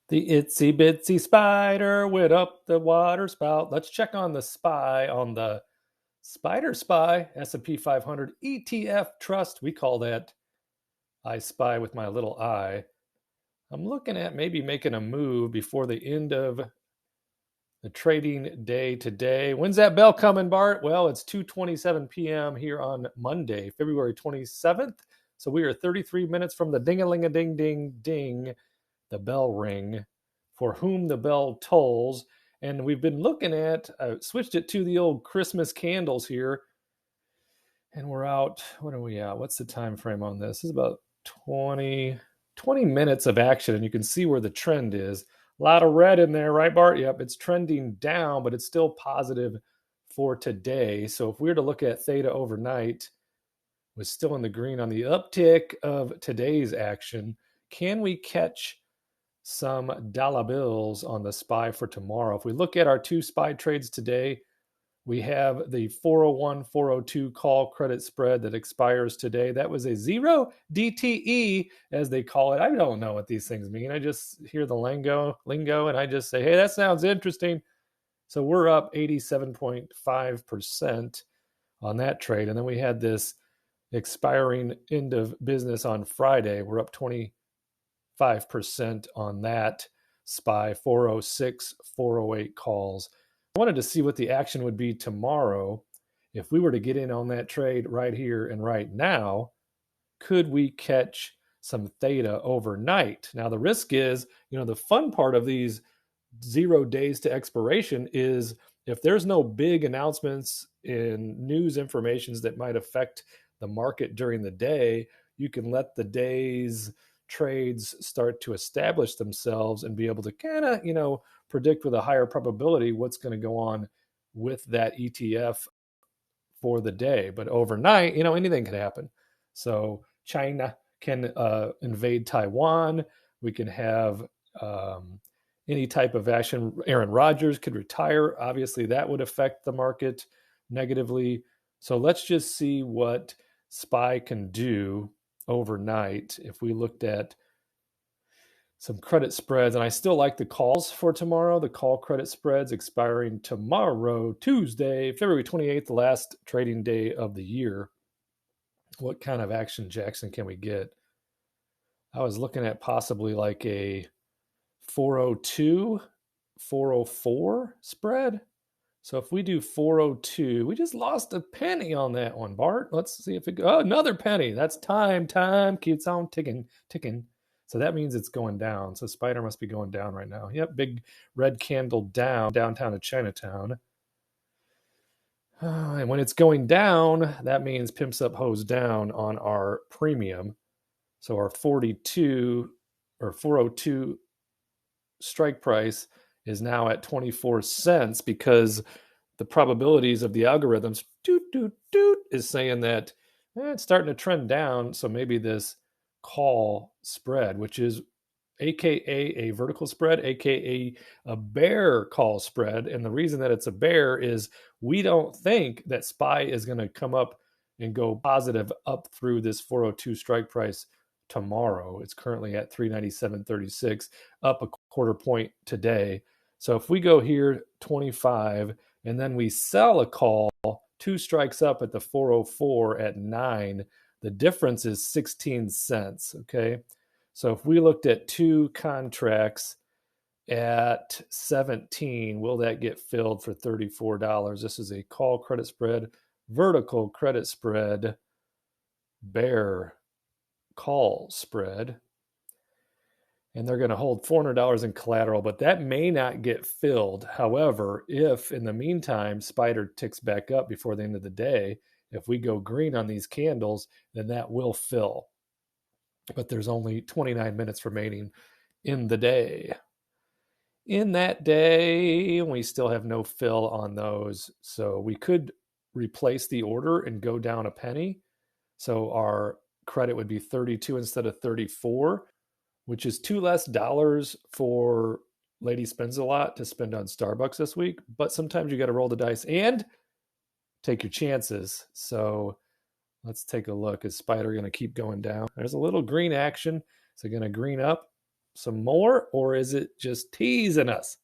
The itsy bitsy spider went up the water spout. Let's check on the SPY on the Spider SPY S&P 500 ETF Trust. We call that I Spy with my little eye. I'm looking at maybe making a move before the end of the trading day today. When's that bell coming, Bart? Well, it's 2:27 p.m. here on Monday, February 27th. So we are 33 minutes from the ding-a-ling-a-ding-ding-ding, the bell ring, for whom the bell tolls. And we've been looking at, switched it to the old Christmas candles here. And we're out, what are we at? What's the time frame on this? This is about 20 minutes of action, and you can see where the trend is. A lot of red in there, right, Bart? Yep, it's trending down, but it's still positive for today. So if we were to look at theta overnight, was still in the green on the uptick of today's action. Can we catch some dollar bills on the SPY for tomorrow? If we look at our two SPY trades today, we have the 401 402 call credit spread that expires today. That was a 0 DTE, as they call it. I don't know what these things mean. I just hear the lingo and I just say, hey, that sounds interesting. So we're up 87.5% on that trade. And then we had this expiring end of business on Friday. We're up 25% on that SPY 406 408 calls. I wanted to see what the action would be tomorrow. If we were to get in on that trade right here and right now, could we catch some theta overnight? Now, the risk is, the fun part of these 0 days to expiration is if there's no big announcements in news informations that might affect the market during the day, you can let the day's trades start to establish themselves and be able to kind of, predict with a higher probability what's going to go on with that ETF for the day. But overnight, anything could happen. So China can invade Taiwan. We can have any type of action. Aaron Rodgers could retire. Obviously, that would affect the market negatively. So let's just see what SPY can do overnight. If we looked at some credit spreads, and I still like the calls for tomorrow. The call credit spreads expiring tomorrow, Tuesday, February 28th, the last trading day of the year. What kind of action, Jackson, can we get? I was looking at possibly like a 402, 404 spread. So if we do 402, we just lost a penny on that one, Bart. Let's see if it goes. Oh, another penny. That's time keeps on ticking. So that means it's going down. So Spider must be going down right now. Yep, big red candle down, downtown of Chinatown. And when it's going down, that means pimps up, hose down on our premium. So our 42 or 402 strike price is now at 24 cents because the probabilities of the algorithms is saying that it's starting to trend down. So maybe this call spread, which is aka a vertical spread, aka a bear call spread. And the reason that it's a bear is we don't think that SPY is going to come up and go positive up through this 402 strike price tomorrow. It's currently at 397.36, up a quarter point today. So if we go here 25 and then we sell a call, 2 strikes up at the 404 at 9, the difference is 16 cents, okay? So if we looked at 2 contracts at 17, will that get filled for $34? This is a call credit spread, vertical credit spread, bear call spread. And they're going to hold $400 in collateral, but that may not get filled. However, if in the meantime Spider ticks back up before the end of the day, if we go green on these candles, then that will fill. But there's only 29 minutes remaining in the day. In that day, we still have no fill on those. So we could replace the order and go down a penny. So our credit would be 32 instead of 34, which is $2 less for Lady Spends a Lot to spend on Starbucks this week. But sometimes you got to roll the dice and take your chances. So let's take a look. Is Spider going to keep going down? There's a little green action. Is it going to green up? some more, or is it just teasing us?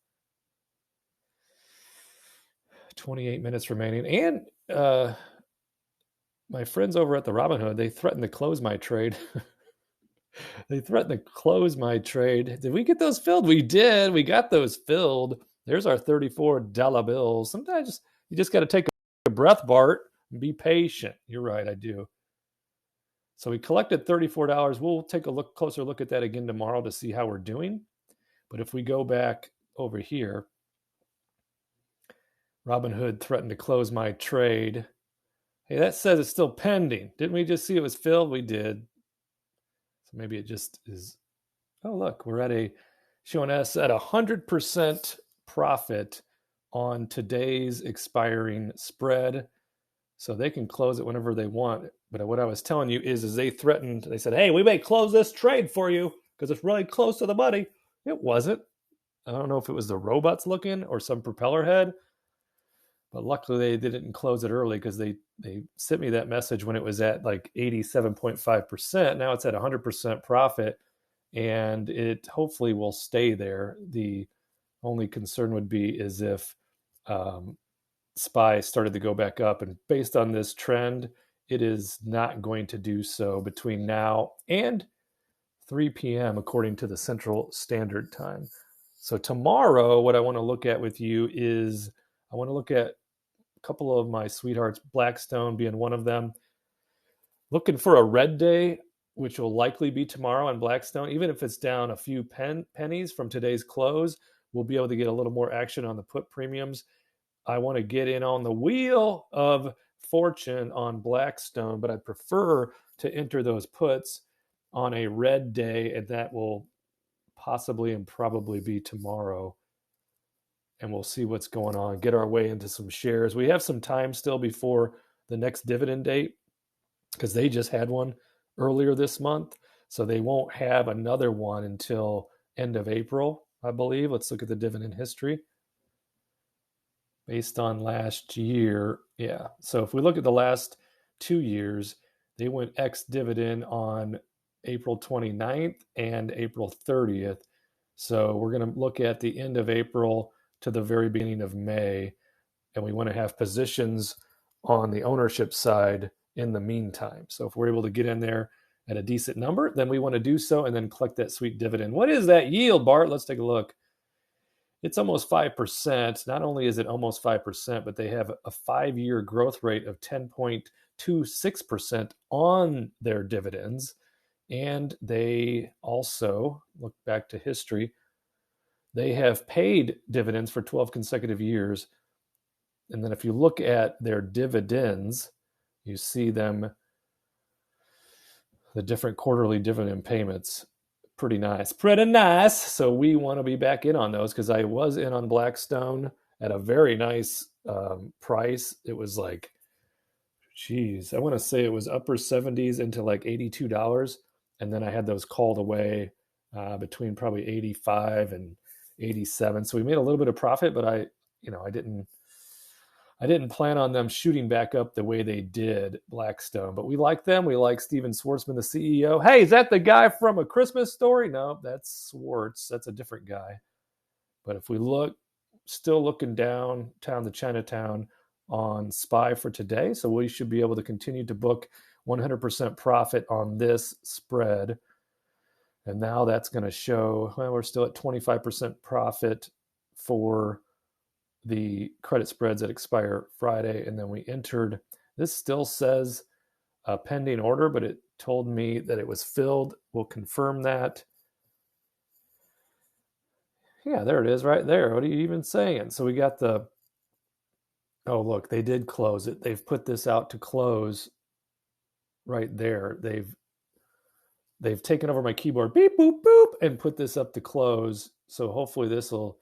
28 minutes remaining. And my friends over at the Robinhood, they threatened to close my trade. They threatened to close my trade. Did we get those filled? We did. We got those filled. There's our $34 bills. Sometimes you just got to take a breath, Bart, and be patient. You're right, I do. So we collected $34. We'll take a closer look at that again tomorrow to see how we're doing. But if we go back over here, Robinhood threatened to close my trade. Hey, that says it's still pending. Didn't we just see it was filled? We did. So maybe it just is. Oh, look, we're showing us at 100% profit on today's expiring spread. So they can close it whenever they want. But what I was telling you is they threatened, they said, hey, we may close this trade for you because it's really close to the money. It wasn't. I don't know if it was the robots looking or some propeller head. But luckily they didn't close it early because they sent me that message when it was at like 87.5%. Now it's at 100% profit, and it hopefully will stay there. The only concern would be is if SPY started to go back up. And based on this trend, it is not going to do so between now and 3 p.m. according to the Central Standard Time. So tomorrow, what I want to look at with you is I want to look at a couple of my sweethearts, Blackstone being one of them. Looking for a red day, which will likely be tomorrow on Blackstone. Even if it's down a few pennies from today's close, we'll be able to get a little more action on the put premiums. I want to get in on the wheel of fortune on Blackstone, but I prefer to enter those puts on a red day, and that will possibly and probably be tomorrow. And we'll see what's going on, get our way into some shares. We have some time still before the next dividend date because they just had one earlier this month. So they won't have another one until end of April, I believe. Let's look at the dividend history. Based on last year, yeah. So if we look at the last 2 years, they went ex-dividend on April 29th and April 30th. So we're going to look at the end of April to the very beginning of May, and we want to have positions on the ownership side in the meantime. So if we're able to get in there at a decent number, then we want to do so and then collect that sweet dividend. What is that yield, Bart? Let's take a look. It's almost 5%. Not only is it almost 5%, but they have a 5-year growth rate of 10.26% on their dividends. And they also, look back to history, they have paid dividends for 12 consecutive years. And then if you look at their dividends, you see them, the different quarterly dividend payments. Pretty nice. Pretty nice. So we want to be back in on those because I was in on Blackstone at a very nice price. It was like, geez, I want to say it was upper 70s into like $82. And then I had those called away between probably 85 and 87. So we made a little bit of profit, but I didn't plan on them shooting back up the way they did, Blackstone. But we like them. We like Steven Schwartzman, the CEO. Hey, is that the guy from A Christmas Story? No, that's Schwartz. That's a different guy. But if we look, still looking downtown to Chinatown on SPY for today. So we should be able to continue to book 100% profit on this spread. And now that's going to show, well, we're still at 25% profit for the credit spreads that expire Friday. And then we entered, this still says a pending order, but it told me that it was filled. We'll confirm that. Yeah, there it is right there. What are you even saying? So we got the, oh, look, they did close it. They've put this out to close right there. They've taken over my keyboard, beep, boop, boop, and put this up to close. So hopefully this will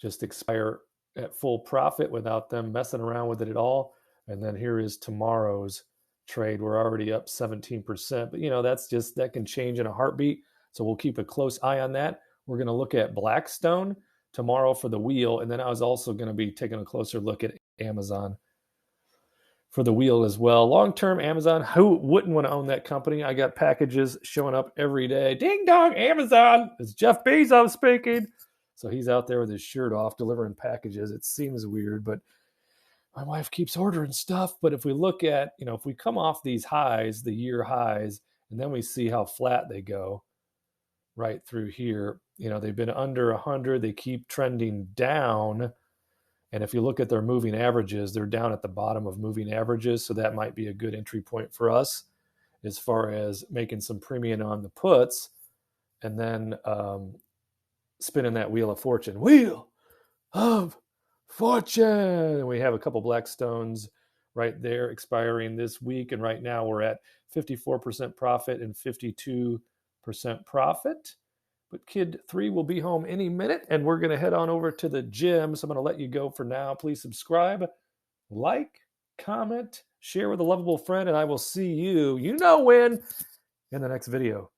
just expire at full profit without them messing around with it at all. And then here is tomorrow's trade. We're already up 17%, but that can change in a heartbeat. So we'll keep a close eye on that. We're going to look at Blackstone tomorrow for the wheel. And then I was also going to be taking a closer look at Amazon for the wheel as well. Long-term Amazon, who wouldn't want to own that company? I got packages showing up every day. Ding dong, Amazon! It's Jeff Bezos speaking. So he's out there with his shirt off delivering packages. It seems weird, but my wife keeps ordering stuff. But if we look at, if we come off these highs, the year highs, and then we see how flat they go right through here, they've been under 100. They keep trending down. And if you look at their moving averages, they're down at the bottom of moving averages. So that might be a good entry point for us as far as making some premium on the puts and then spinning that wheel of fortune. Wheel of fortune. And we have a couple Blackstones right there expiring this week. And right now we're at 54% profit and 52% profit. But kid 3 will be home any minute, and we're going to head on over to the gym. So I'm going to let you go for now. Please subscribe, like, comment, share with a lovable friend, and I will see you, when, in the next video.